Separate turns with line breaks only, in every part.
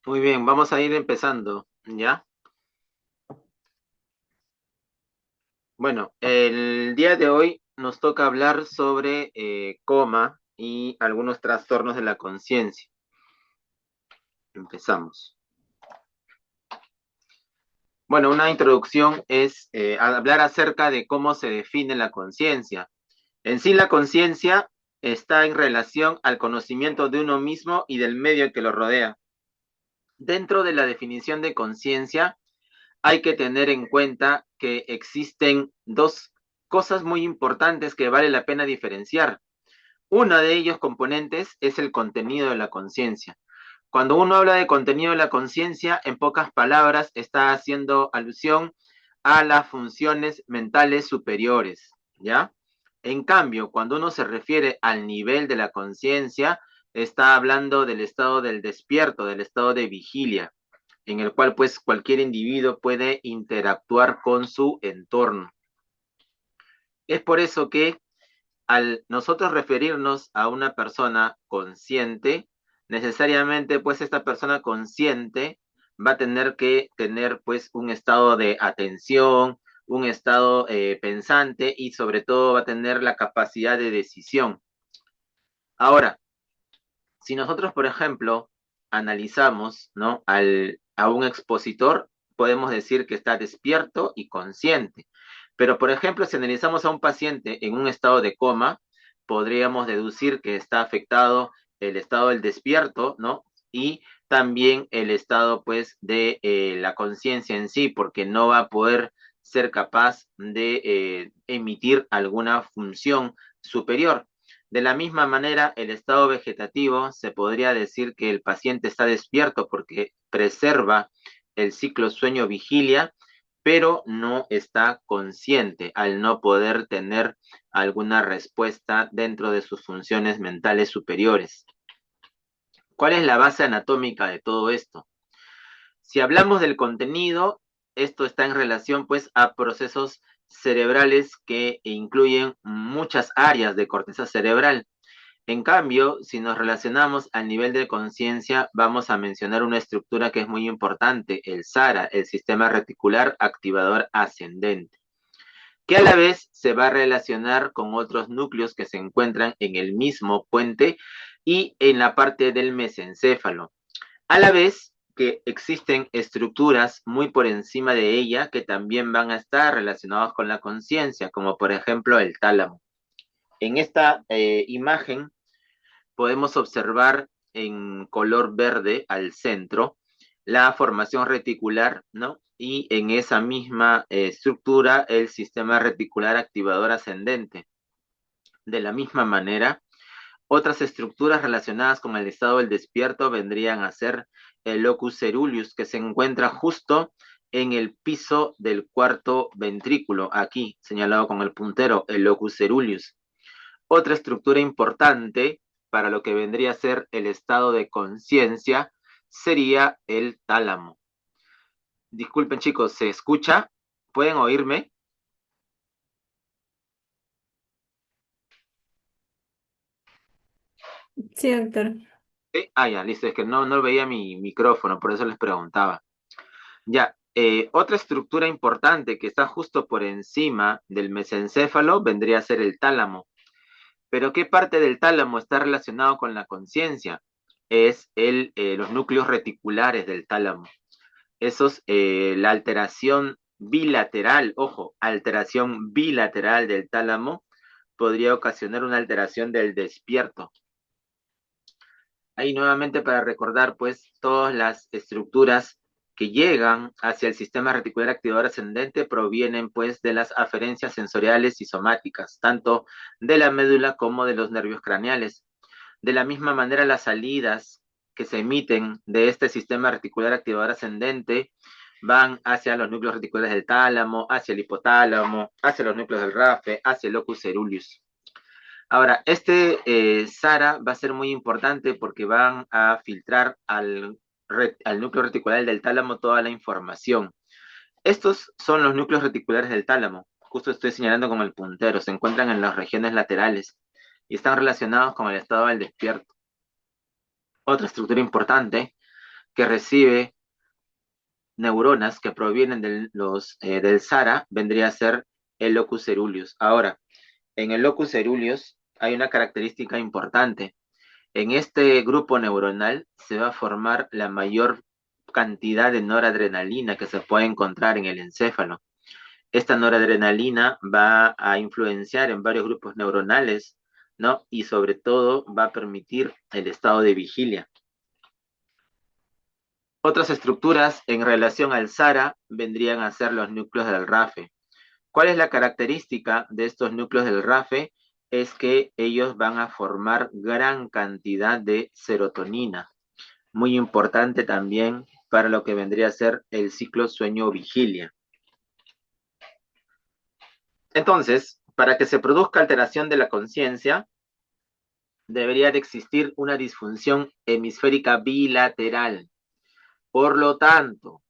Muy bien, vamos a ir empezando, ¿ya? Bueno, el día de hoy nos toca hablar sobre coma y algunos trastornos de la conciencia. Empezamos. Bueno, una introducción es hablar acerca de cómo se define la conciencia. En sí, la conciencia está en relación al conocimiento de uno mismo y del medio que lo rodea. Dentro de la definición de conciencia, hay que tener en cuenta que existen dos cosas muy importantes que vale la pena diferenciar. Una de ellos componentes es el contenido de la conciencia. Cuando uno habla de contenido de la conciencia, en pocas palabras, está haciendo alusión a las funciones mentales superiores, ¿ya? En cambio, cuando uno se refiere al nivel de la conciencia, está hablando del estado del despierto, del estado de vigilia, en el cual pues cualquier individuo puede interactuar con su entorno. Es por eso que al nosotros referirnos a una persona consciente, necesariamente pues esta persona consciente va a tener que tener pues un estado de atención, un estado pensante y sobre todo va a tener la capacidad de decisión. Ahora, si nosotros, por ejemplo, analizamos, ¿no? A un expositor, podemos decir que está despierto y consciente. Pero, por ejemplo, si analizamos a un paciente en un estado de coma, podríamos deducir que está afectado el estado del despierto, ¿no? Y también el estado, pues, de la conciencia en sí, porque no va a poder ser capaz de emitir alguna función superior. De la misma manera, el estado vegetativo se podría decir que el paciente está despierto porque preserva el ciclo sueño-vigilia, pero no está consciente al no poder tener alguna respuesta dentro de sus funciones mentales superiores. ¿Cuál es la base anatómica de todo esto? Si hablamos del contenido, esto está en relación pues a procesos cerebrales que incluyen muchas áreas de corteza cerebral. En cambio, si nos relacionamos al nivel de conciencia, vamos a mencionar una estructura que es muy importante, el SARA, el sistema reticular activador ascendente, que a la vez se va a relacionar con otros núcleos que se encuentran en el mismo puente y en la parte del mesencéfalo. A la vez que existen estructuras muy por encima de ella que también van a estar relacionadas con la conciencia, como por ejemplo el tálamo. En esta imagen podemos observar en color verde al centro la formación reticular, ¿no? Y en esa misma estructura el sistema reticular activador ascendente. De la misma manera, otras estructuras relacionadas con el estado del despierto vendrían a ser el locus ceruleus, que se encuentra justo en el piso del cuarto ventrículo, aquí señalado con el puntero, el locus ceruleus. Otra estructura importante para lo que vendría a ser el estado de conciencia sería el tálamo. Disculpen chicos, ¿se escucha? ¿Pueden oírme?
Sí, doctor.
¿Sí? Ah, ya, listo, es que no veía mi micrófono, por eso les preguntaba. Ya, otra estructura importante que está justo por encima del mesencéfalo vendría a ser el tálamo. Pero ¿qué parte del tálamo está relacionado con la conciencia? Es los núcleos reticulares del tálamo. La alteración bilateral, ojo, alteración bilateral del tálamo podría ocasionar una alteración del despierto. Ahí nuevamente para recordar, pues, todas las estructuras que llegan hacia el sistema reticular activador ascendente provienen, pues, de las aferencias sensoriales y somáticas, tanto de la médula como de los nervios craneales. De la misma manera, las salidas que se emiten de este sistema reticular activador ascendente van hacia los núcleos reticulares del tálamo, hacia el hipotálamo, hacia los núcleos del RAFE, hacia el locus ceruleus. Ahora, este SARA va a ser muy importante porque van a filtrar al núcleo reticular del tálamo toda la información. Estos son los núcleos reticulares del tálamo. Justo estoy señalando con el puntero. Se encuentran en las regiones laterales y están relacionados con el estado del despierto. Otra estructura importante que recibe neuronas que provienen del SARA vendría a ser el locus ceruleus. Ahora, en el locus ceruleus hay una característica importante. En este grupo neuronal se va a formar la mayor cantidad de noradrenalina que se puede encontrar en el encéfalo. Esta noradrenalina va a influenciar en varios grupos neuronales, ¿no? Y sobre todo va a permitir el estado de vigilia. Otras estructuras en relación al SARA vendrían a ser los núcleos del RAFE. ¿Cuál es la característica de estos núcleos del RAFE? Es que ellos van a formar gran cantidad de serotonina, muy importante también para lo que vendría a ser el ciclo sueño-vigilia. Entonces, para que se produzca alteración de la conciencia, debería de existir una disfunción hemisférica bilateral. Por lo tanto,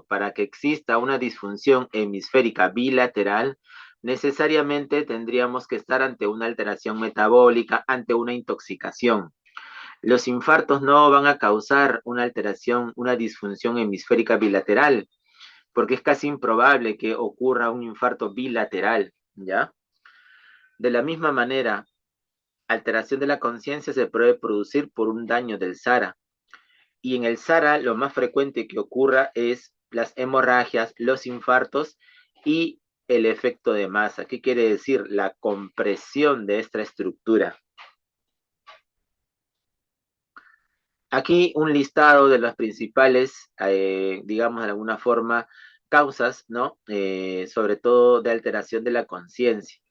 para que exista una disfunción hemisférica bilateral, necesariamente tendríamos que estar ante una alteración metabólica, ante una intoxicación. Los infartos no van a causar una alteración, una disfunción hemisférica bilateral, porque es casi improbable que ocurra un infarto bilateral, ¿ya? De la misma manera, alteración de la conciencia se puede producir por un daño del SARA. Y en el SARA lo más frecuente que ocurra es las hemorragias, los infartos y el efecto de masa. ¿Qué quiere decir? La compresión de esta estructura. Aquí un listado de las principales, digamos de alguna forma, causas, ¿no? Sobre todo de alteración de la conciencia.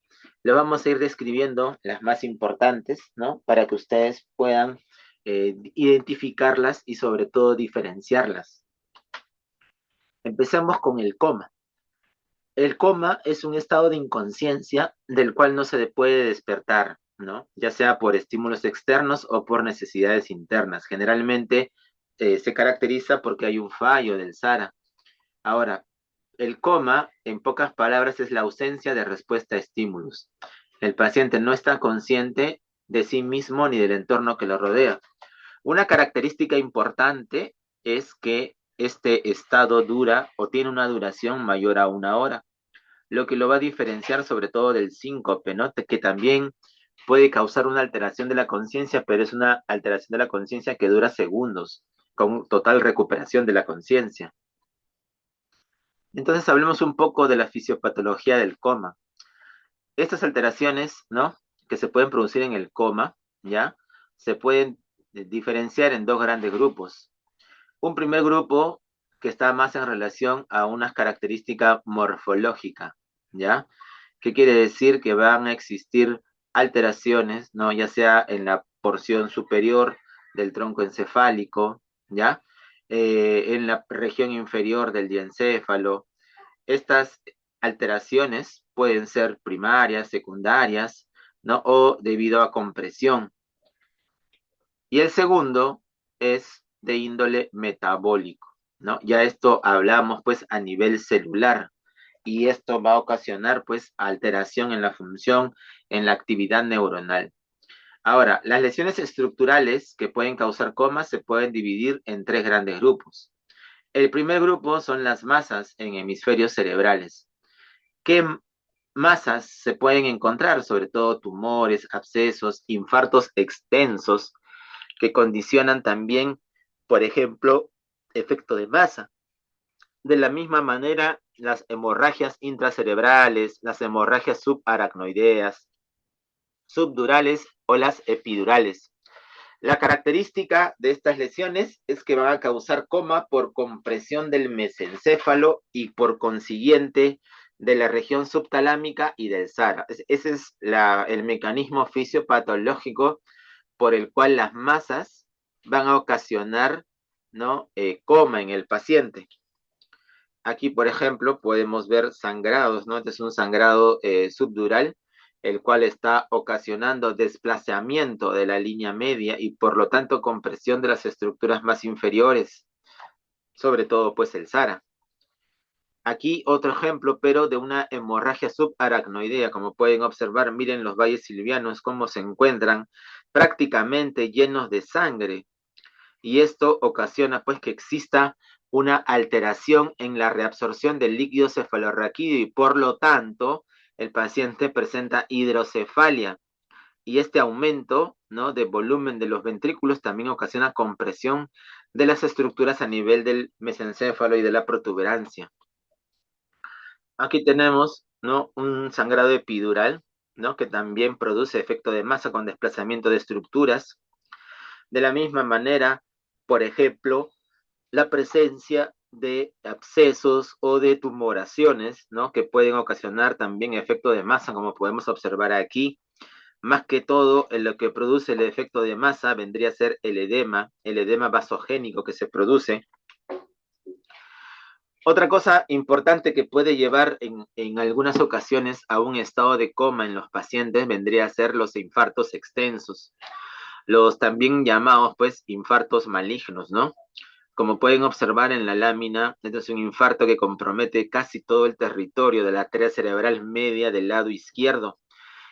Lo vamos a ir describiendo las más importantes, ¿no? Para que ustedes puedan identificarlas y sobre todo diferenciarlas. Empecemos con el coma. El coma es un estado de inconsciencia del cual no se puede despertar, ¿no? Ya sea por estímulos externos o por necesidades internas. Generalmente se caracteriza porque hay un fallo del SARA. Ahora, el coma, en pocas palabras, es la ausencia de respuesta a estímulos. El paciente no está consciente de sí mismo ni del entorno que lo rodea. Una característica importante es que este estado dura o tiene una duración mayor a 1 hora, lo que lo va a diferenciar sobre todo del síncope, ¿no? Que también puede causar una alteración de la conciencia, pero es una alteración de la conciencia que dura segundos, con total recuperación de la conciencia. Entonces hablemos un poco de la fisiopatología del coma. Estas alteraciones, ¿no? Que se pueden producir en el coma, ¿ya? Se pueden diferenciar en dos grandes grupos. Un primer grupo que está más en relación a una característica morfológica, ¿ya? ¿Qué quiere decir? Que van a existir alteraciones, ¿no? Ya sea en la porción superior del tronco encefálico, ¿ya? En la región inferior del diencéfalo. Estas alteraciones pueden ser primarias, secundarias, ¿no? O debido a compresión. Y el segundo es de índole metabólico, ¿no? Ya esto hablamos pues a nivel celular y esto va a ocasionar pues alteración en la función, en la actividad neuronal. Ahora, las lesiones estructurales que pueden causar coma se pueden dividir en tres grandes grupos. El primer grupo son las masas en hemisferios cerebrales. ¿Qué masas se pueden encontrar? Sobre todo tumores, abscesos, infartos extensos, que condicionan también, por ejemplo, efecto de masa. De la misma manera, las hemorragias intracerebrales, las hemorragias subaracnoideas, subdurales o las epidurales. La característica de estas lesiones es que van a causar coma por compresión del mesencéfalo y por consiguiente de la región subtalámica y del SARA. Ese es el mecanismo fisiopatológico por el cual las masas van a ocasionar, ¿no? Coma en el paciente. Aquí, por ejemplo, podemos ver sangrados, ¿no? Este es un sangrado subdural, el cual está ocasionando desplazamiento de la línea media y por lo tanto compresión de las estructuras más inferiores, sobre todo pues el SARA. Aquí otro ejemplo, pero de una hemorragia subaracnoidea. Como pueden observar, miren los valles silvianos cómo se encuentran prácticamente llenos de sangre. y esto ocasiona pues que exista una alteración en la reabsorción del líquido cefalorraquídeo y por lo tanto el paciente presenta hidrocefalia y este aumento, ¿no?, de volumen de los ventrículos también ocasiona compresión de las estructuras a nivel del mesencéfalo y de la protuberancia. Aquí tenemos, ¿no?, un sangrado epidural, ¿no?, que también produce efecto de masa con desplazamiento de estructuras. De la misma manera, por ejemplo, la presencia de abscesos o de tumoraciones, ¿no?, que pueden ocasionar también efecto de masa, como podemos observar aquí. Más que todo, en lo que produce el efecto de masa vendría a ser el edema vasogénico que se produce. Otra cosa importante que puede llevar en algunas ocasiones a un estado de coma en los pacientes vendría a ser los infartos extensos, los también llamados pues infartos malignos, ¿no? Como pueden observar en la lámina, este es un infarto que compromete casi todo el territorio de la arteria cerebral media del lado izquierdo.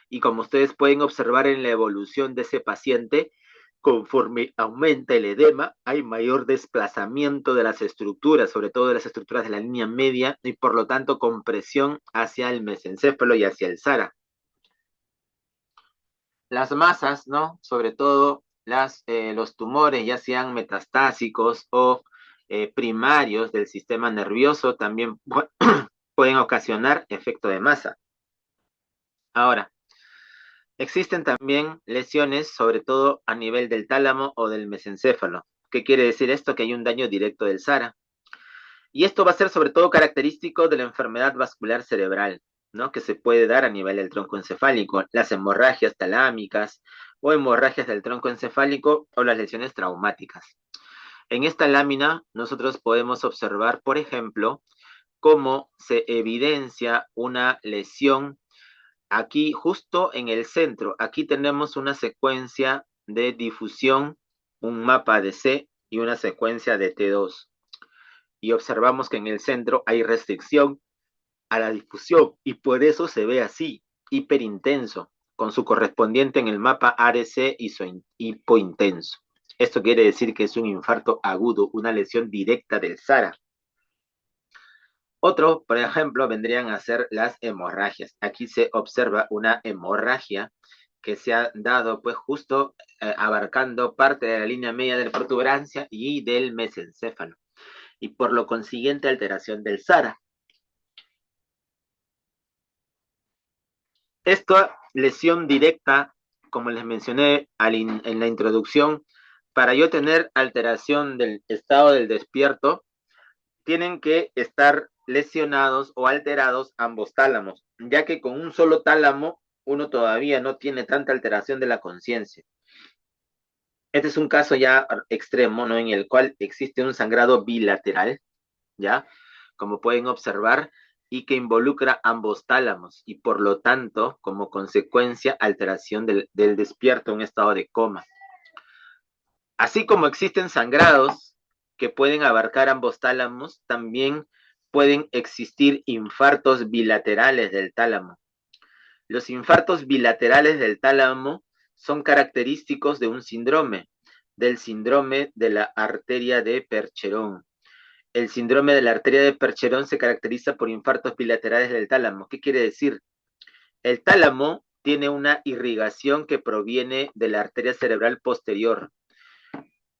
Y como ustedes pueden observar en la evolución de ese paciente, conforme aumenta el edema, hay mayor desplazamiento de las estructuras, sobre todo de las estructuras de la línea media, y por lo tanto compresión hacia el mesencéfalo y hacia el SARA. Las masas, ¿no? Sobre todo los tumores, ya sean metastásicos o primarios del sistema nervioso, también pueden ocasionar efecto de masa. Ahora, existen también lesiones, sobre todo a nivel del tálamo o del mesencéfalo. ¿Qué quiere decir esto? Que hay un daño directo del SARA. Y esto va a ser sobre todo característico de la enfermedad vascular cerebral, ¿no?, que se puede dar a nivel del tronco encefálico, las hemorragias talámicas o hemorragias del tronco encefálico o las lesiones traumáticas. En esta lámina nosotros podemos observar, por ejemplo, cómo se evidencia una lesión aquí justo en el centro. Aquí tenemos una secuencia de difusión, un mapa de C y una secuencia de T2. Y observamos que en el centro hay restricción a la difusión y por eso se ve así, hiperintenso, con su correspondiente en el mapa ARC hipointenso. Esto quiere decir que es un infarto agudo, una lesión directa del SARA. Otro, por ejemplo, vendrían a ser las hemorragias. Aquí se observa una hemorragia que se ha dado pues justo abarcando parte de la línea media de la protuberancia y del mesencéfalo. Y por lo consiguiente alteración del SARA. Esta lesión directa, como les mencioné en la introducción, para yo tener alteración del estado del despierto, tienen que estar lesionados o alterados ambos tálamos, ya que con un solo tálamo uno todavía no tiene tanta alteración de la conciencia. Este es un caso ya extremo, ¿no?, en el cual existe un sangrado bilateral, ¿ya? Como pueden observar, y que involucra ambos tálamos, y por lo tanto, como consecuencia, alteración del despierto en un estado de coma. Así como existen sangrados que pueden abarcar ambos tálamos, también pueden existir infartos bilaterales del tálamo. Los infartos bilaterales del tálamo son característicos de un síndrome, del síndrome de la arteria de Percherón. El síndrome de la arteria de Percherón se caracteriza por infartos bilaterales del tálamo. ¿Qué quiere decir? El tálamo tiene una irrigación que proviene de la arteria cerebral posterior.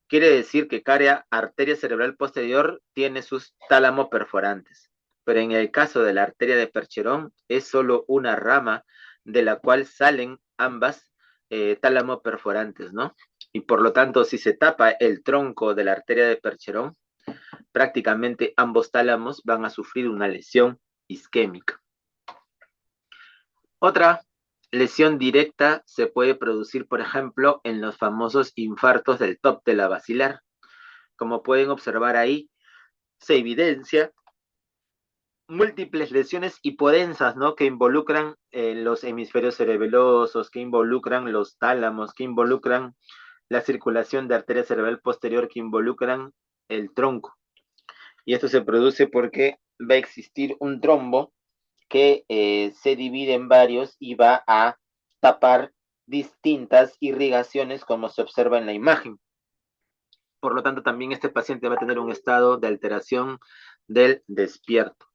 Quiere decir que cada arteria cerebral posterior tiene sus tálamos perforantes. Pero en el caso de la arteria de Percherón es solo una rama de la cual salen ambas tálamos perforantes, ¿no? Y por lo tanto, si se tapa el tronco de la arteria de Percherón, prácticamente ambos tálamos van a sufrir una lesión isquémica. Otra lesión directa se puede producir, por ejemplo, en los famosos infartos del top de la basilar. Como pueden observar ahí, se evidencia múltiples lesiones hipodensas, ¿no?, que involucran los hemisferios cerebelosos, que involucran los tálamos, que involucran la circulación de arteria cerebral posterior, que involucran el tronco. Y esto se produce porque va a existir un trombo que se divide en varios y va a tapar distintas irrigaciones como se observa en la imagen. Por lo tanto, también este paciente va a tener un estado de alteración del despierto.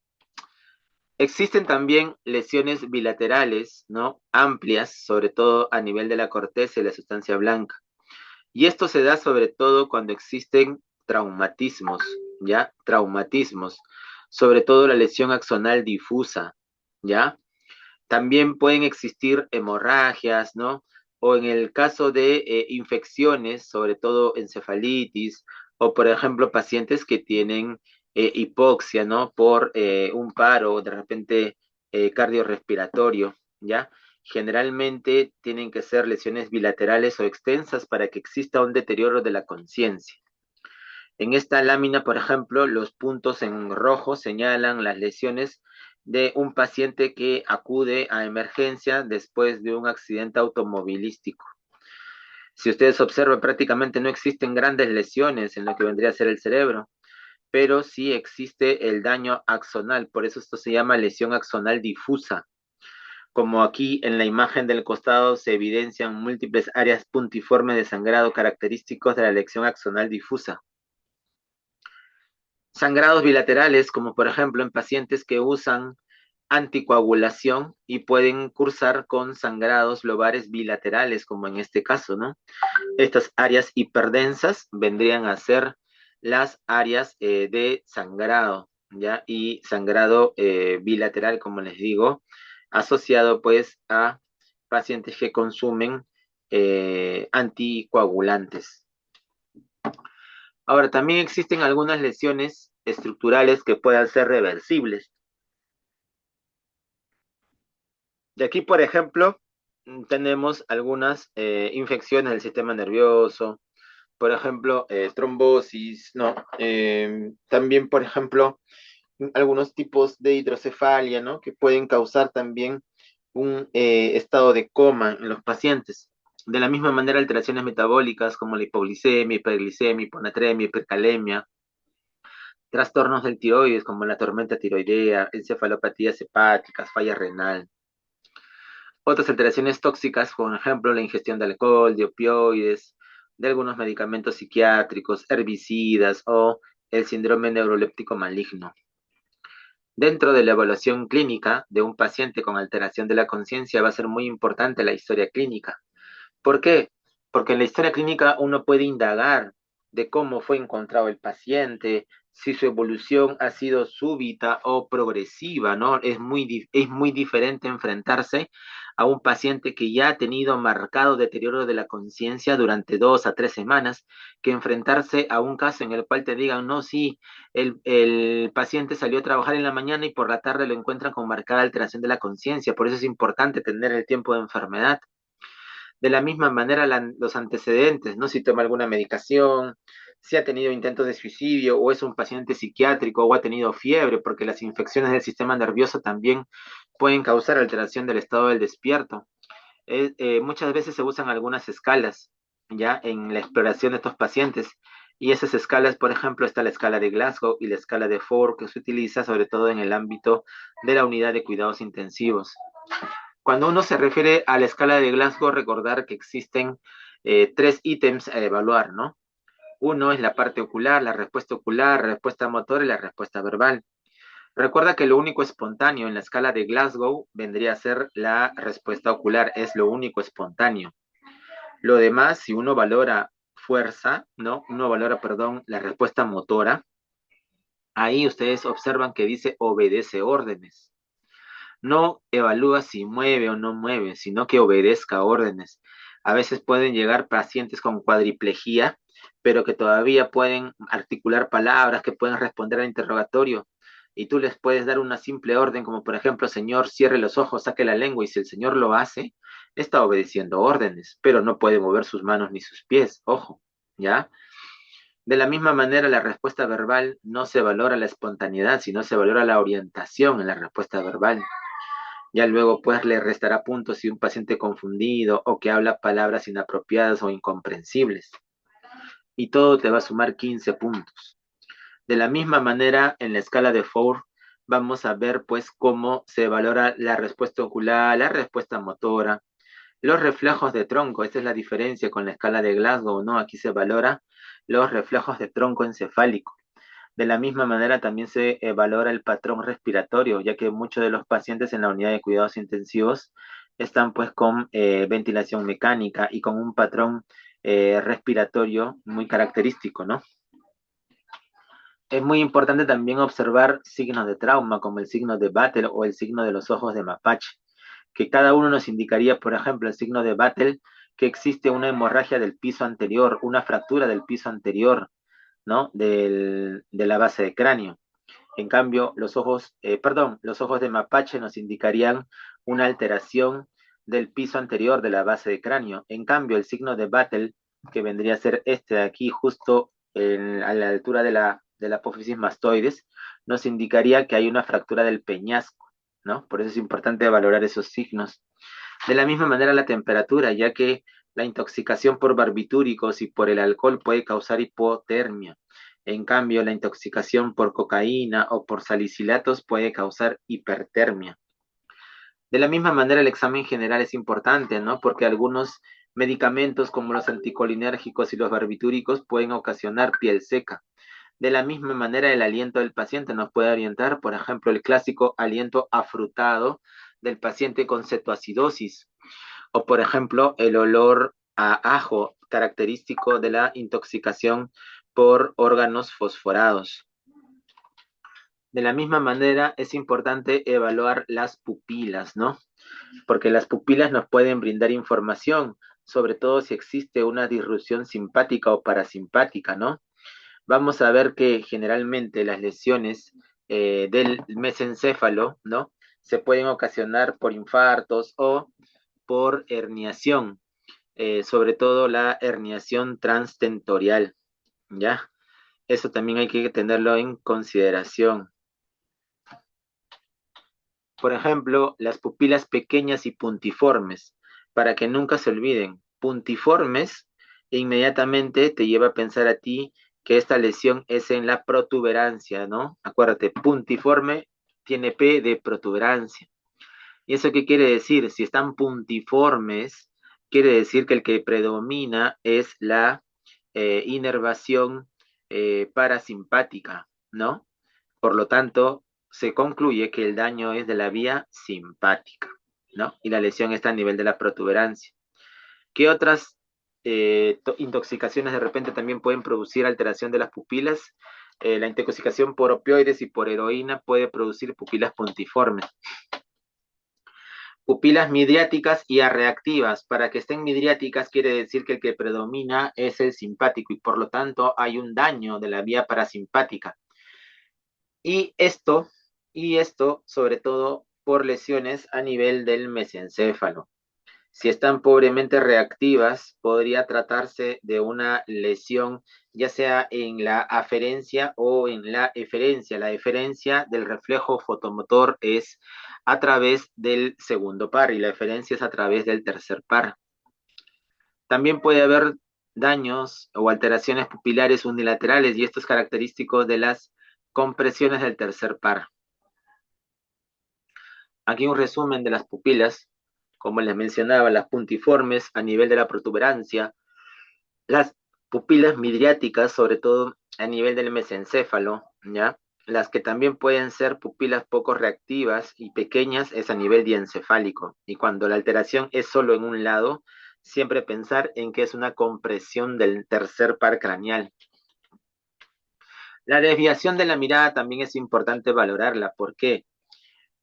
Existen también lesiones bilaterales, ¿no? Amplias, sobre todo a nivel de la corteza y la sustancia blanca. Y esto se da sobre todo cuando existen traumatismos, ¿ya? Traumatismos, sobre todo la lesión axonal difusa, ¿ya? También pueden existir hemorragias, ¿no? O en el caso de infecciones, sobre todo encefalitis, o por ejemplo pacientes que tienen hipoxia, ¿no? Por un paro de repente cardiorrespiratorio, ¿ya? Generalmente tienen que ser lesiones bilaterales o extensas para que exista un deterioro de la conciencia. En esta lámina, por ejemplo, los puntos en rojo señalan las lesiones de un paciente que acude a emergencia después de un accidente automovilístico. Si ustedes observan, prácticamente no existen grandes lesiones en lo que vendría a ser el cerebro, pero sí existe el daño axonal, por eso esto se llama lesión axonal difusa. Como aquí en la imagen del costado se evidencian múltiples áreas puntiformes de sangrado característicos de la lesión axonal difusa. Sangrados bilaterales, como por ejemplo en pacientes que usan anticoagulación y pueden cursar con sangrados lobares bilaterales, como en este caso, ¿no? Estas áreas hiperdensas vendrían a ser las áreas de sangrado, ¿ya? Y sangrado bilateral, como les digo, asociado pues a pacientes que consumen anticoagulantes. Ahora, también existen algunas lesiones estructurales que puedan ser reversibles. De aquí, por ejemplo, tenemos algunas infecciones del sistema nervioso, por ejemplo, trombosis, ¿no? También, por ejemplo, algunos tipos de hidrocefalia, ¿no? Que pueden causar también un estado de coma en los pacientes. De la misma manera, alteraciones metabólicas como la hipoglicemia, hiperglicemia, hiponatremia, hipercalemia, trastornos del tiroides como la tormenta tiroidea, encefalopatías hepáticas, falla renal. Otras alteraciones tóxicas, por ejemplo, la ingestión de alcohol, de opioides, de algunos medicamentos psiquiátricos, herbicidas o el síndrome neuroléptico maligno. Dentro de la evaluación clínica de un paciente con alteración de la conciencia va a ser muy importante la historia clínica. ¿Por qué? Porque en la historia clínica uno puede indagar de cómo fue encontrado el paciente, si su evolución ha sido súbita o progresiva, ¿no? Es muy diferente enfrentarse a un paciente que ya ha tenido marcado deterioro de la conciencia durante 2 a 3 semanas, que enfrentarse a un caso en el cual te digan, no, sí, el paciente salió a trabajar en la mañana y por la tarde lo encuentran con marcada alteración de la conciencia. Por eso es importante tener el tiempo de enfermedad. De la misma manera, los antecedentes, ¿no? Si toma alguna medicación, si ha tenido intentos de suicidio o es un paciente psiquiátrico o ha tenido fiebre, porque las infecciones del sistema nervioso también pueden causar alteración del estado del despierto. Muchas veces se usan algunas escalas, ¿ya? En la exploración de estos pacientes. Y esas escalas, por ejemplo, está la escala de Glasgow y la escala de Ford, que se utiliza sobre todo en el ámbito de la unidad de cuidados intensivos. Cuando uno se refiere a la escala de Glasgow, recordar que existen 3 ítems a evaluar, ¿no? Uno es la parte ocular, la respuesta motora y la respuesta verbal. Recuerda que lo único espontáneo en la escala de Glasgow vendría a ser la respuesta ocular, es lo único espontáneo. Lo demás, si uno valora fuerza, ¿no? Uno valora, perdón, la respuesta motora, ahí ustedes observan que dice obedece órdenes. No evalúa si mueve o no mueve, sino que obedezca órdenes. A veces pueden llegar pacientes con cuadriplejía, pero que todavía pueden articular palabras, que pueden responder al interrogatorio. Y tú les puedes dar una simple orden, como por ejemplo, señor, cierre los ojos, saque la lengua, y si el señor lo hace, está obedeciendo órdenes, pero no puede mover sus manos ni sus pies, ojo, ¿ya? De la misma manera, la respuesta verbal no se valora la espontaneidad, sino se valora la orientación en la respuesta verbal. Ya luego, pues, le restará puntos si un paciente confundido o que habla palabras inapropiadas o incomprensibles. Y todo te va a sumar 15 puntos. De la misma manera, en la escala de Ford, vamos a ver, pues, cómo se valora la respuesta ocular, la respuesta motora, Los reflejos de tronco, esta es la diferencia con la escala de Glasgow, ¿no? Aquí se valora los reflejos de tronco encefálico. De la misma manera también se valora el patrón respiratorio, ya que muchos de los pacientes en la unidad de cuidados intensivos están pues con ventilación mecánica y con un patrón respiratorio muy característico, ¿no? Es muy importante también observar signos de trauma, como el signo de Battle o el signo de los ojos de mapache, que cada uno nos indicaría, por ejemplo, el signo de Battle, que existe una hemorragia del piso anterior, una fractura del piso anterior, ¿no? De la base de cráneo. En cambio, los ojos de mapache nos indicarían una alteración del piso anterior de la base de cráneo. En cambio, el signo de Battle, que vendría a ser este de aquí, justo a la altura de la apófisis mastoides, nos indicaría que hay una fractura del peñasco, ¿no? Por eso es importante valorar esos signos. De la misma manera, la temperatura, ya que la intoxicación por barbitúricos y por el alcohol puede causar hipotermia. En cambio, la intoxicación por cocaína o por salicilatos puede causar hipertermia. De la misma manera, el examen general es importante, ¿no? Porque algunos medicamentos como los anticolinérgicos y los barbitúricos pueden ocasionar piel seca. De la misma manera, el aliento del paciente nos puede orientar, por ejemplo, el clásico aliento afrutado del paciente con cetoacidosis, o por ejemplo, el olor a ajo característico de la intoxicación por órganos fosforados. De la misma manera, es importante evaluar las pupilas, ¿no? Porque las pupilas nos pueden brindar información, sobre todo si existe una disrupción simpática o parasimpática, ¿no? Vamos a ver que generalmente las lesiones del mesencéfalo, ¿no? Se pueden ocasionar por infartos o por herniación, sobre todo la herniación transtentorial, ¿ya? Eso también hay que tenerlo en consideración. Por ejemplo, las pupilas pequeñas y puntiformes, para que nunca se olviden. Puntiformes inmediatamente te lleva a pensar a ti que esta lesión es en la protuberancia, ¿no? Acuérdate, puntiforme tiene P de protuberancia. ¿Y eso qué quiere decir? Si están puntiformes, quiere decir que el que predomina es la inervación parasimpática, ¿no? Por lo tanto, se concluye que el daño es de la vía simpática, ¿no? Y la lesión está a nivel de la protuberancia. ¿Qué otras intoxicaciones de repente también pueden producir alteración de las pupilas? La intoxicación por opioides y por heroína puede producir pupilas puntiformes. Pupilas midriáticas y arreactivas. Para que estén midriáticas quiere decir que el que predomina es el simpático y por lo tanto hay un daño de la vía parasimpática. Y esto, sobre todo por lesiones a nivel del mesencéfalo. Si están pobremente reactivas, podría tratarse de una lesión ya sea en la aferencia o en la eferencia. La eferencia del reflejo fotomotor es a través del segundo par y la eferencia es a través del tercer par. También puede haber daños o alteraciones pupilares unilaterales y esto es característico de las compresiones del tercer par. Aquí un resumen de las pupilas, como les mencionaba, las puntiformes a nivel de la protuberancia, las pupilas midriáticas, sobre todo a nivel del mesencéfalo, ¿ya? Las que también pueden ser pupilas poco reactivas y pequeñas es a nivel diencefálico. Y cuando la alteración es solo en un lado, siempre pensar en que es una compresión del tercer par craneal. La desviación de la mirada también es importante valorarla. ¿Por qué?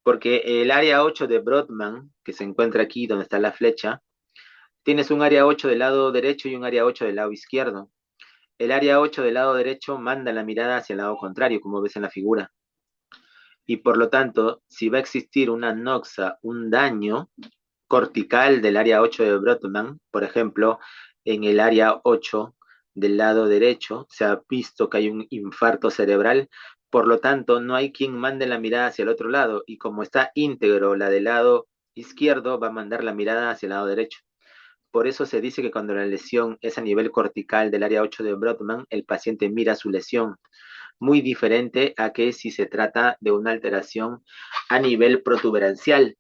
Porque el área 8 de Brodmann, que se encuentra aquí donde está la flecha, tienes un área 8 del lado derecho y un área 8 del lado izquierdo. El área 8 del lado derecho manda la mirada hacia el lado contrario, como ves en la figura. Y por lo tanto, si va a existir una noxa, un daño cortical del área 8 de Brodmann, por ejemplo, en el área 8 del lado derecho, se ha visto que hay un infarto cerebral, por lo tanto, no hay quien mande la mirada hacia el otro lado, y como está íntegro la del lado izquierdo, va a mandar la mirada hacia el lado derecho. Por eso se dice que cuando la lesión es a nivel cortical del área 8 de Brodmann, el paciente mira su lesión, muy diferente a que si se trata de una alteración a nivel protuberancial.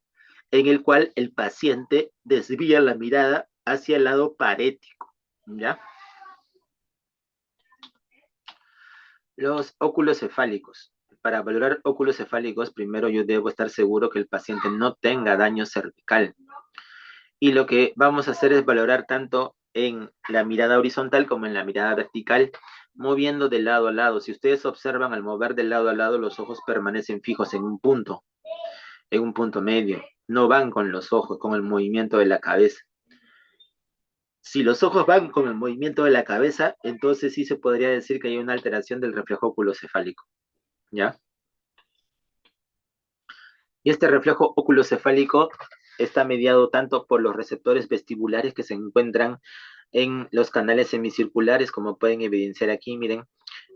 en el cual el paciente desvía la mirada hacia el lado parético, ¿ya? Los óculos cefálicos. Para valorar óculos cefálicos, primero yo debo estar seguro que el paciente no tenga daño cervical. Y lo que vamos a hacer es valorar tanto en la mirada horizontal como en la mirada vertical, moviendo de lado a lado. Si ustedes observan, al mover de lado a lado, los ojos permanecen fijos en un punto medio. No van con los ojos, con el movimiento de la cabeza. Si los ojos van con el movimiento de la cabeza, entonces sí se podría decir que hay una alteración del reflejo oculocefálico, ¿ya? Y este reflejo oculocefálico está mediado tanto por los receptores vestibulares que se encuentran en los canales semicirculares, como pueden evidenciar aquí, miren,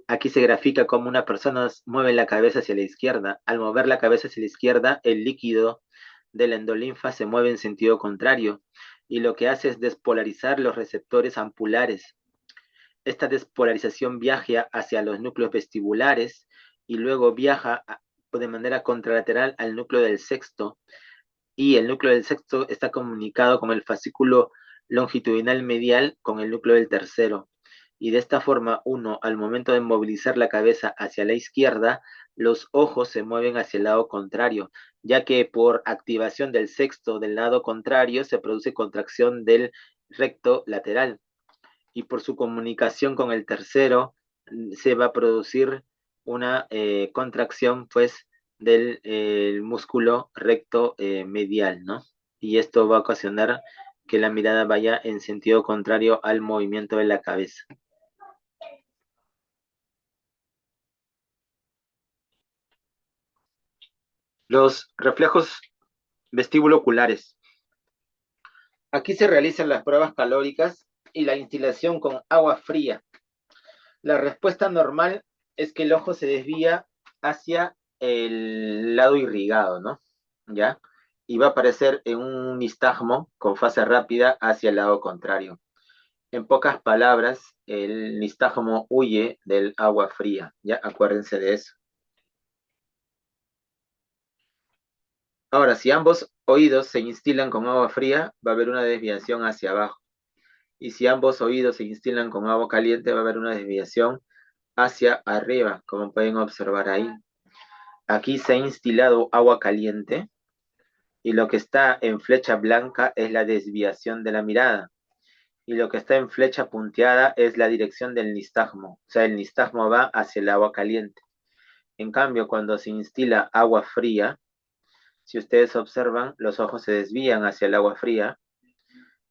aquí se grafica cómo una persona mueve la cabeza hacia la izquierda. Al mover la cabeza hacia la izquierda, el líquido de la endolinfa se mueve en sentido contrario y lo que hace es despolarizar los receptores ampulares. Esta despolarización viaja hacia los núcleos vestibulares y luego viaja de manera contralateral al núcleo del sexto, y el núcleo del sexto está comunicado con el fascículo longitudinal medial con el núcleo del tercero. Y de esta forma, uno, al momento de movilizar la cabeza hacia la izquierda, los ojos se mueven hacia el lado contrario, ya que por activación del sexto del lado contrario se produce contracción del recto lateral. Y por su comunicación con el tercero se va a producir una contracción, pues, del músculo recto medial, ¿no? Y esto va a ocasionar que la mirada vaya en sentido contrario al movimiento de la cabeza. Los reflejos vestíbulo-oculares. Aquí se realizan las pruebas calóricas y la instilación con agua fría. La respuesta normal es que el ojo se desvía hacia el lado irrigado, ¿no? ¿Ya? Y va a aparecer en un nistagmo con fase rápida hacia el lado contrario. En pocas palabras, el nistagmo huye del agua fría, ¿ya? Acuérdense de eso. Ahora, si ambos oídos se instilan con agua fría, va a haber una desviación hacia abajo. Y si ambos oídos se instilan con agua caliente, va a haber una desviación hacia arriba, como pueden observar ahí. Aquí se ha instilado agua caliente y lo que está en flecha blanca es la desviación de la mirada. Y lo que está en flecha punteada es la dirección del nistagmo. O sea, el nistagmo va hacia el agua caliente. En cambio, cuando se instila agua fría, si ustedes observan, los ojos se desvían hacia el agua fría,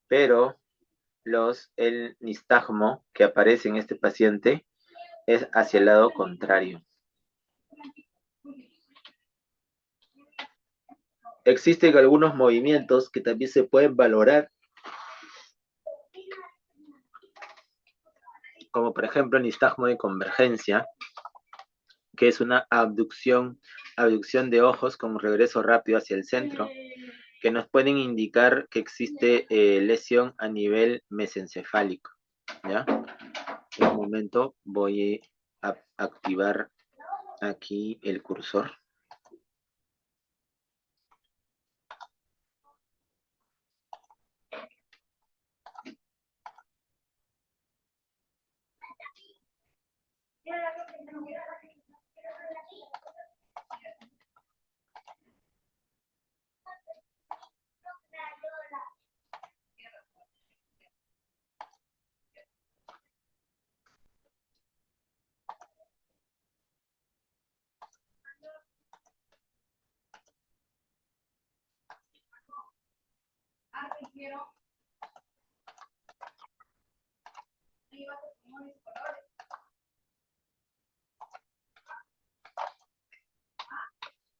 pero el nistagmo que aparece en este paciente es hacia el lado contrario. Existen algunos movimientos que también se pueden valorar, como por ejemplo el nistagmo de convergencia, que es una abducción de ojos con regreso rápido hacia el centro, que nos pueden indicar que existe lesión a nivel mesencefálico, ¿ya? En un momento voy a activar aquí el cursor.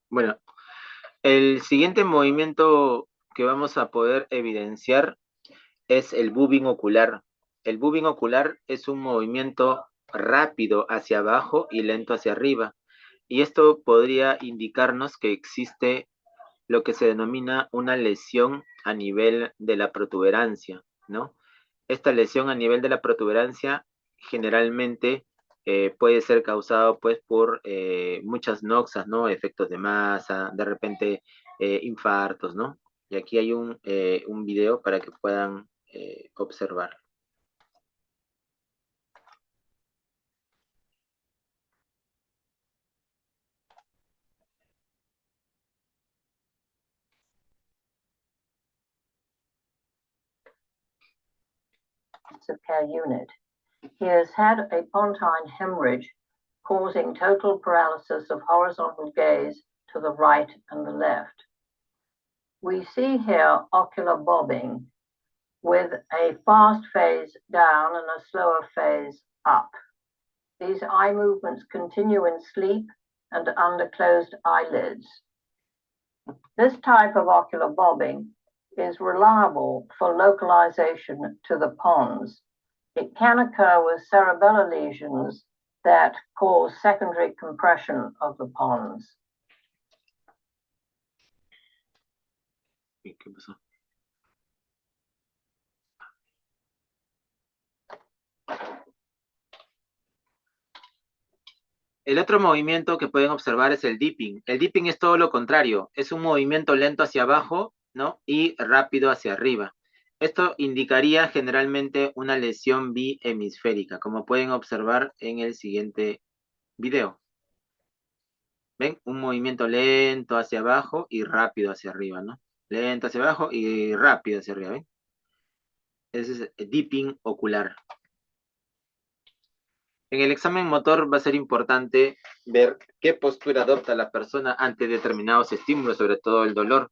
Bueno, el siguiente movimiento que vamos a poder evidenciar es el bubbing ocular. El bubbing ocular es un movimiento rápido hacia abajo y lento hacia arriba. Y esto podría indicarnos que existe lo que se denomina una lesión a nivel de la protuberancia, ¿no? Esta lesión a nivel de la protuberancia generalmente puede ser causado pues por muchas noxas, ¿no? Efectos de masa, de repente infartos, ¿no? Y aquí hay un video para que puedan observar.
Per unit. He has had a pontine hemorrhage causing total paralysis of horizontal gaze to the right and the left. We see here ocular bobbing with a fast phase down and a slower phase up. These eye movements continue in sleep and under closed eyelids. This type of ocular bobbing is reliable for localization to the pons. It can occur with cerebellar lesions that cause secondary compression of the pons.
¿Qué pasó? El otro movimiento que pueden observar es el dipping. El dipping es todo lo contrario, es un movimiento lento hacia abajo, ¿no? Y rápido hacia arriba. Esto indicaría generalmente una lesión bihemisférica, como pueden observar en el siguiente video. ¿Ven? Un movimiento lento hacia abajo y rápido hacia arriba, ¿no? Lento hacia abajo y rápido hacia arriba, ¿ven? Ese es el dipping ocular. En el examen motor va a ser importante ver qué postura adopta la persona ante determinados estímulos, sobre todo el dolor.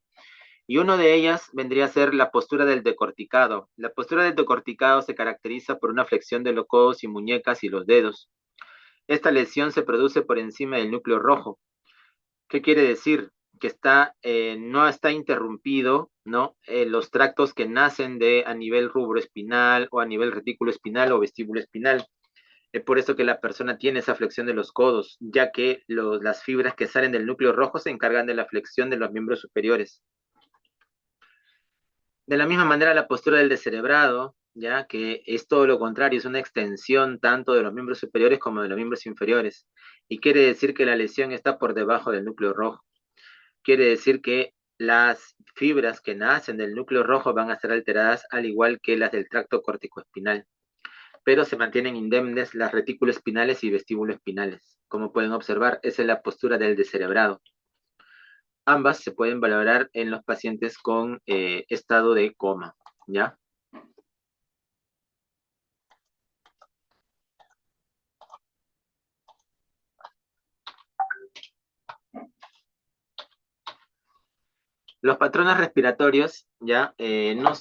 Y una de ellas vendría a ser la postura del decorticado. La postura del decorticado se caracteriza por una flexión de los codos y muñecas y los dedos. Esta lesión se produce por encima del núcleo rojo. ¿Qué quiere decir? Que no está interrumpido, ¿no? Los tractos que nacen a nivel rubroespinal o a nivel retículo espinal o vestíbulo espinal. Es por eso que la persona tiene esa flexión de los codos, ya que las fibras que salen del núcleo rojo se encargan de la flexión de los miembros superiores. De la misma manera, la postura del descerebrado, ya que es todo lo contrario, es una extensión tanto de los miembros superiores como de los miembros inferiores. Y quiere decir que la lesión está por debajo del núcleo rojo. Quiere decir que las fibras que nacen del núcleo rojo van a estar alteradas al igual que las del tracto corticoespinal, pero se mantienen indemnes las retículos espinales y vestíbulos espinales. Como pueden observar, esa es la postura del descerebrado. Ambas se pueden valorar en los pacientes con estado de coma, ¿ya? Los patrones respiratorios ya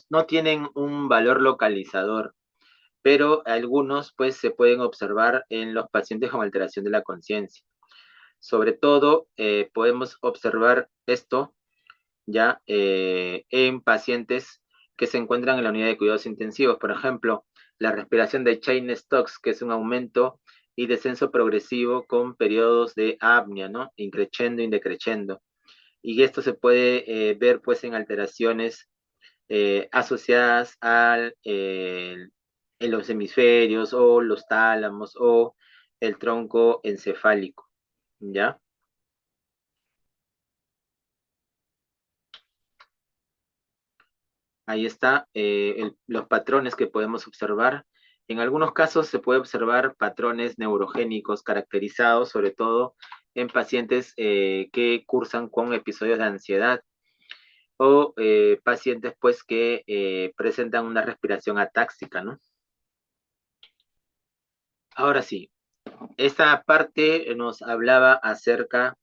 no tienen un valor localizador, pero algunos pues se pueden observar en los pacientes con alteración de la conciencia. Sobre todo podemos observar esto ya en pacientes que se encuentran en la unidad de cuidados intensivos. Por ejemplo, la respiración de Cheyne-Stokes, que es un aumento y descenso progresivo con periodos de apnea, ¿no? Increciendo y decreciendo. Y esto se puede ver pues en alteraciones asociadas en los hemisferios o los tálamos o el tronco encefálico, ¿ya? Ahí está los patrones que podemos observar. En algunos casos se puede observar patrones neurogénicos caracterizados sobre todo en pacientes que cursan con episodios de ansiedad o pacientes pues que presentan una respiración atáxica, ¿no? Ahora sí, esta parte nos hablaba acerca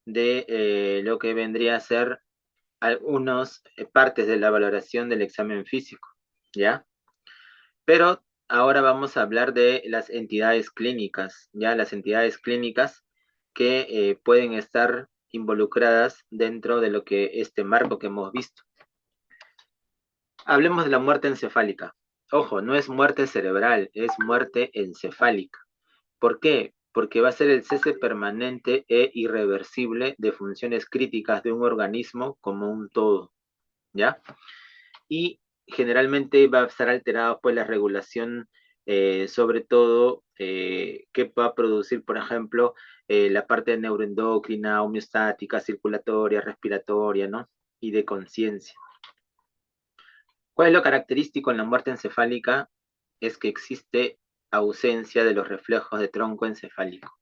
de lo que vendría a ser algunas partes de la valoración del examen físico, ¿ya? Pero ahora vamos a hablar de las entidades clínicas, ¿ya? Las entidades clínicas que pueden estar involucradas dentro de lo que este marco que hemos visto. Hablemos de la muerte encefálica. Ojo, no es muerte cerebral, es muerte encefálica. ¿Por qué? Porque va a ser el cese permanente e irreversible de funciones críticas de un organismo como un todo, ¿ya? Y generalmente va a estar alterado pues la regulación, sobre todo, que va a producir, por ejemplo, la parte neuroendocrina, homeostática, circulatoria, respiratoria, ¿no? Y de conciencia. ¿Cuál es lo característico en la muerte encefálica? Es que existe ausencia de los reflejos de tronco encefálico.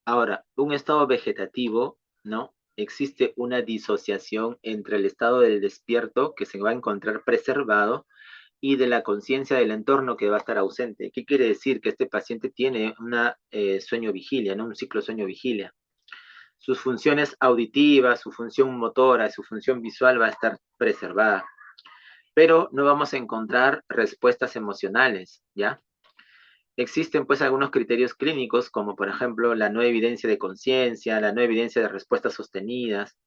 Ahora, un estado vegetativo, ¿no? Existe una disociación entre el estado del despierto, que se va a encontrar preservado, y de la conciencia del entorno, que va a estar ausente. ¿Qué quiere decir? Que este paciente tiene una sueño-vigilia, ¿no? Un ciclo sueño-vigilia. Sus funciones auditivas, su función motora, su función visual va a estar preservada. Pero no vamos a encontrar respuestas emocionales, ¿ya? Existen pues algunos criterios clínicos, como por ejemplo la no evidencia de conciencia, la no evidencia de respuestas sostenidas,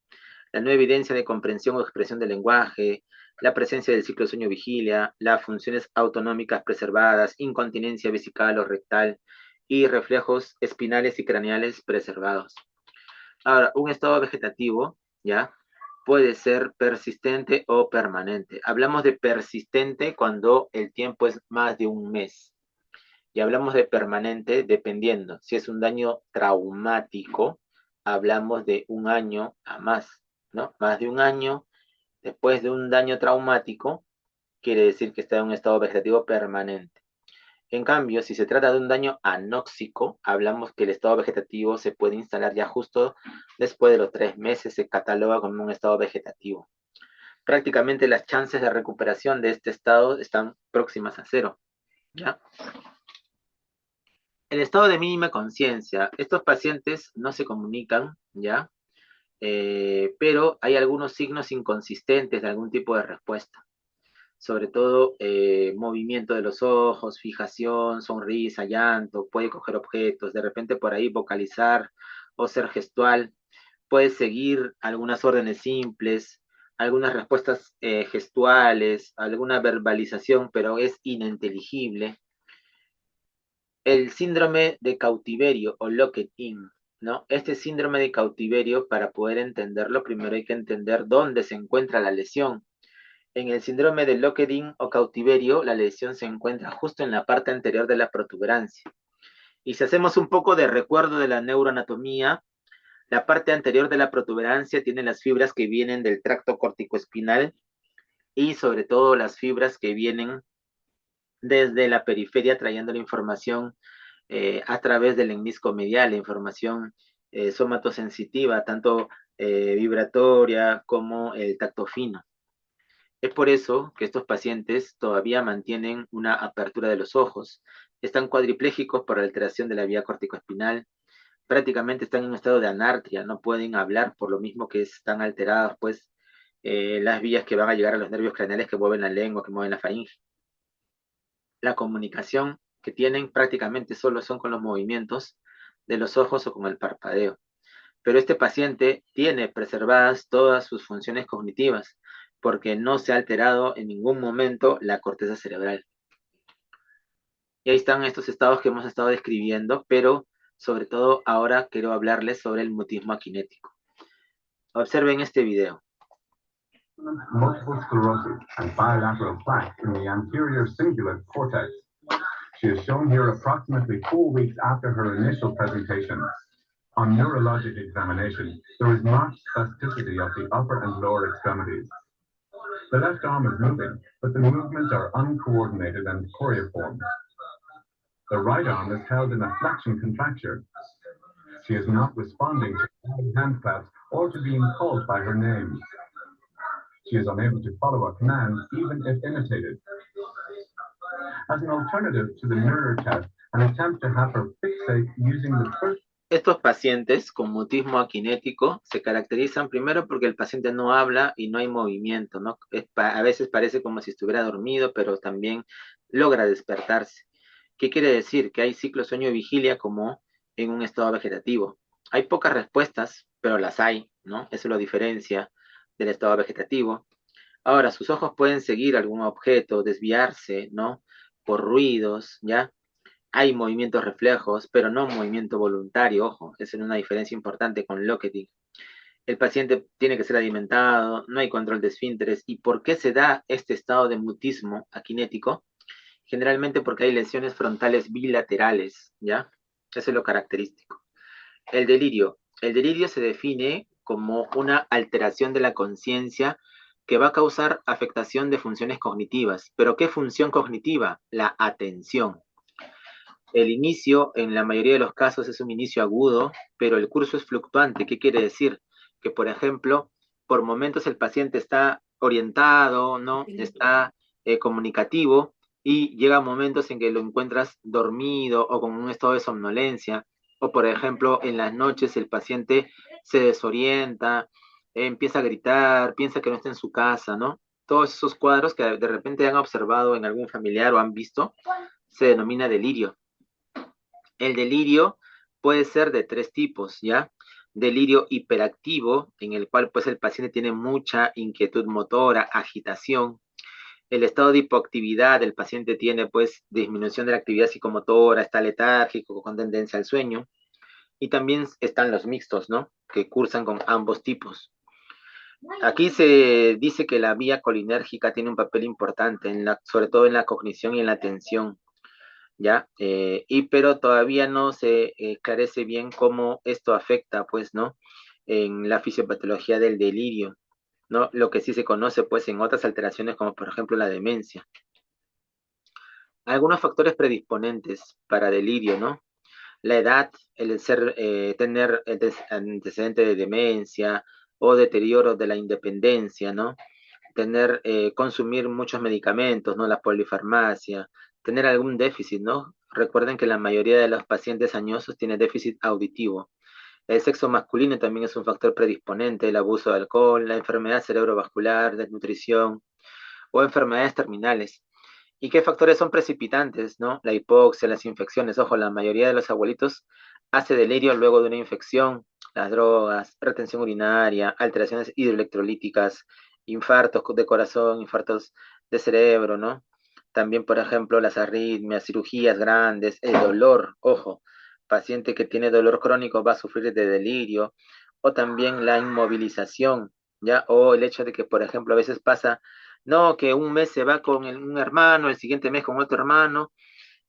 la no evidencia de comprensión o expresión del lenguaje, la presencia del ciclo sueño-vigilia, las funciones autonómicas preservadas, incontinencia vesical o rectal y reflejos espinales y craneales preservados. Ahora, un estado vegetativo, ¿ya? Puede ser persistente o permanente. Hablamos de persistente cuando el tiempo es más de un mes. Y hablamos de permanente dependiendo. Si es un daño traumático, hablamos de un año a más, ¿no? Más de un año después de un daño traumático, quiere decir que está en un estado vegetativo permanente. En cambio, si se trata de un daño anóxico, hablamos que el estado vegetativo se puede instalar ya justo después de los 3 meses, se cataloga como un estado vegetativo. Prácticamente las chances de recuperación de este estado están próximas a cero, ¿ya? El estado de mínima conciencia. Estos pacientes no se comunican, ¿ya? Pero hay algunos signos inconsistentes de algún tipo de respuesta. Sobre todo movimiento de los ojos, fijación, sonrisa, llanto, puede coger objetos, de repente por ahí vocalizar o ser gestual, puede seguir algunas órdenes simples, algunas respuestas gestuales, alguna verbalización, pero es ininteligible. El síndrome de cautiverio o locked-in, ¿no? Este síndrome de cautiverio, para poder entenderlo, primero hay que entender dónde se encuentra la lesión. En el síndrome de locked-in o cautiverio, la lesión se encuentra justo en la parte anterior de la protuberancia. Y si hacemos un poco de recuerdo de la neuroanatomía, la parte anterior de la protuberancia tiene las fibras que vienen del tracto corticoespinal y sobre todo las fibras que vienen desde la periferia trayendo la información a través del lemnisco medial, la información somatosensitiva, tanto vibratoria como el tacto fino. Es por eso que estos pacientes todavía mantienen una apertura de los ojos, están cuadriplégicos por alteración de la vía corticoespinal, prácticamente están en un estado de anartria, no pueden hablar por lo mismo que están alteradas pues las vías que van a llegar a los nervios craneales que mueven la lengua, que mueven la faringe. La comunicación que tienen prácticamente solo son con los movimientos de los ojos o con el parpadeo. Pero este paciente tiene preservadas todas sus funciones cognitivas porque no se ha alterado en ningún momento la corteza cerebral. Y ahí están estos estados que hemos estado describiendo, pero sobre todo ahora quiero hablarles sobre el mutismo akinético. Observen este video.
Multiple sclerosis and bilateral plaque in the anterior cingulate cortex. She is shown here approximately 4 weeks after her initial presentation. On neurologic examination, there is marked spasticity of the upper and lower extremities. The left arm is moving, but the movements are uncoordinated and choreiform. The right arm is held in a flexion contracture. She is not responding to hand claps or to being called by her name. She is unable to follow a command, even if imitated. As an alternative to the mirror test, an attempt to have her fixate using the first.
Estos pacientes con mutismo akinético se caracterizan primero porque el paciente no habla y no hay movimiento, ¿no? A veces parece como si estuviera dormido, pero también logra despertarse. ¿Qué quiere decir? Que hay ciclo sueño-vigilia como en un estado vegetativo. Hay pocas respuestas, pero las hay, ¿no? Eso lo diferencia del estado vegetativo. Ahora, sus ojos pueden seguir algún objeto, desviarse, ¿no? Por ruidos, ¿ya? Hay movimientos reflejos, pero no movimiento voluntario, ojo, esa es una diferencia importante con Lockett. El paciente tiene que ser alimentado, no hay control de esfínteres. ¿Y por qué se da este estado de mutismo akinético? Generalmente porque hay lesiones frontales bilaterales, ¿ya? Eso es lo característico. El delirio. El delirio se define como una alteración de la conciencia que va a causar afectación de funciones cognitivas. ¿Pero qué función cognitiva? La atención. El inicio, en la mayoría de los casos, es un inicio agudo, pero el curso es fluctuante. ¿Qué quiere decir? Que, por ejemplo, por momentos el paciente está orientado, ¿no? Está comunicativo y llega momentos en que lo encuentras dormido o con un estado de somnolencia. O, por ejemplo, en las noches el paciente se desorienta, empieza a gritar, piensa que no está en su casa, ¿no? Todos esos cuadros que de repente han observado en algún familiar o han visto, se denomina delirio. El delirio puede ser de tres tipos, ¿ya? Delirio hiperactivo, en el cual pues el paciente tiene mucha inquietud motora, agitación. El estado de hipoactividad, el paciente tiene pues disminución de la actividad psicomotora, está letárgico, con tendencia al sueño. Y también están los mixtos, ¿no? Que cursan con ambos tipos. Aquí se dice que la vía colinérgica tiene un papel importante, sobre todo en la cognición y en la atención. ¿Ya? Pero todavía no se esclarece bien cómo esto afecta, pues, ¿no? En la fisiopatología del delirio, ¿no? Lo que sí se conoce, pues, en otras alteraciones, como por ejemplo la demencia. Algunos factores predisponentes para delirio, ¿no? La edad, tener antecedente de demencia o deterioro de la independencia, ¿no? Consumir muchos medicamentos, ¿no? La polifarmacia, tener algún déficit, ¿no? Recuerden que la mayoría de los pacientes añosos tiene déficit auditivo. El sexo masculino también es un factor predisponente, el abuso de alcohol, la enfermedad cerebrovascular, desnutrición o enfermedades terminales. ¿Y qué factores son precipitantes, no? La hipoxia, las infecciones. Ojo, la mayoría de los abuelitos hace delirio luego de una infección, las drogas, retención urinaria, alteraciones hidroelectrolíticas, infartos de corazón, infartos de cerebro, ¿no? También, por ejemplo, las arritmias, cirugías grandes, el dolor, ojo, paciente que tiene dolor crónico va a sufrir de delirio, o también la inmovilización, ¿ya? O el hecho de que, por ejemplo, a veces pasa, no, que un mes se va con un hermano, el siguiente mes con otro hermano,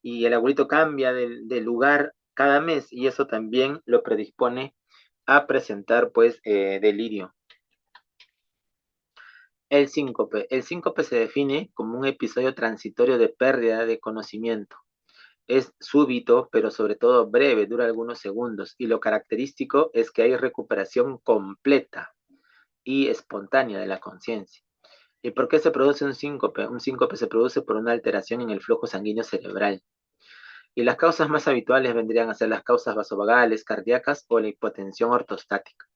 y el abuelito cambia de lugar cada mes, y eso también lo predispone a presentar, pues, delirio. El síncope. El síncope se define como un episodio transitorio de pérdida de conocimiento. Es súbito, pero sobre todo breve, dura algunos segundos, y lo característico es que hay recuperación completa y espontánea de la conciencia. ¿Y por qué se produce un síncope? Un síncope se produce por una alteración en el flujo sanguíneo cerebral. Y las causas más habituales vendrían a ser las causas vasovagales, cardíacas o la hipotensión ortostática.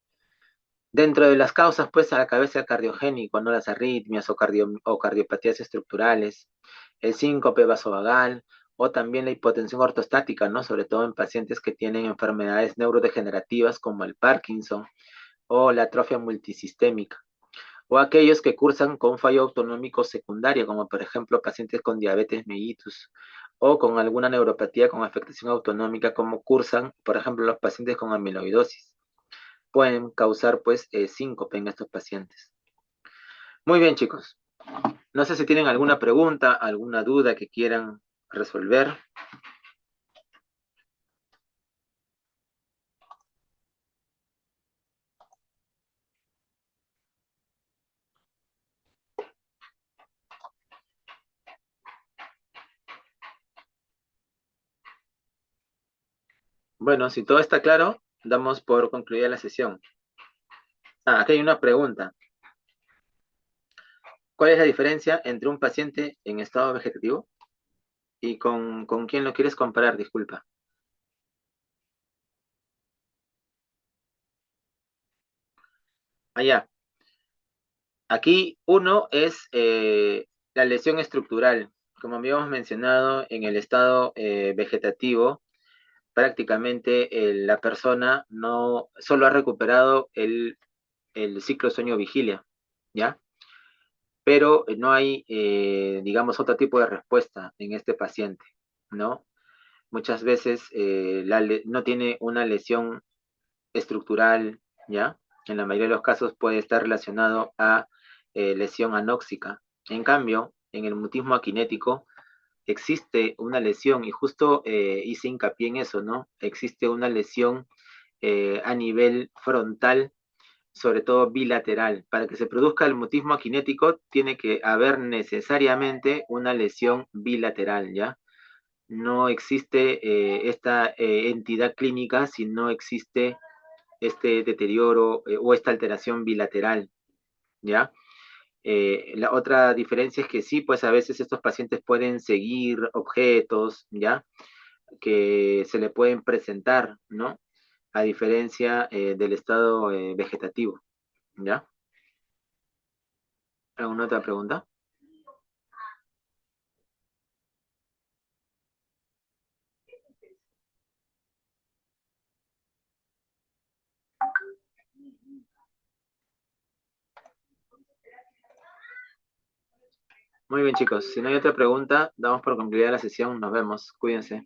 Dentro de las causas, pues, a la cabeza el cardiogénico, ¿no? Las arritmias o cardiopatías estructurales, el síncope vasovagal o también la hipotensión ortostática, ¿no? Sobre todo en pacientes que tienen enfermedades neurodegenerativas como el Parkinson o la atrofia multisistémica, o aquellos que cursan con fallo autonómico secundario, como por ejemplo pacientes con diabetes mellitus o con alguna neuropatía con afectación autonómica, como cursan, por ejemplo, los pacientes con amiloidosis. Pueden causar, pues, síncope en estos pacientes. Muy bien, chicos. No sé si tienen alguna pregunta, alguna duda que quieran resolver. Bueno, si todo está claro, damos por concluida la sesión. Aquí hay una pregunta. ¿Cuál es la diferencia entre un paciente en estado vegetativo y con quién lo quieres comparar? Disculpa. Allá. Aquí uno es la lesión estructural. Como habíamos mencionado, en el estado vegetativo, prácticamente la persona no solo ha recuperado el ciclo sueño-vigilia, ¿ya? Pero no hay, digamos, otro tipo de respuesta en este paciente, ¿no? Muchas veces no tiene una lesión estructural, ¿ya? En la mayoría de los casos puede estar relacionado a lesión anóxica. En cambio, en el mutismo aquinético existe una lesión, y justo hice hincapié en eso, ¿no? Existe una lesión a nivel frontal sobre todo bilateral. Para que se produzca el mutismo akinético, tiene que haber necesariamente una lesión bilateral, ¿ya? No existe esta entidad clínica si no existe este deterioro o esta alteración bilateral, ¿ya? La otra diferencia es que sí, pues a veces estos pacientes pueden seguir objetos, ¿ya? Que se le pueden presentar, ¿no? A diferencia del estado vegetativo, ¿ya? ¿Alguna otra pregunta? Muy bien, chicos. Si no hay otra pregunta, damos por concluida la sesión. Nos vemos. Cuídense.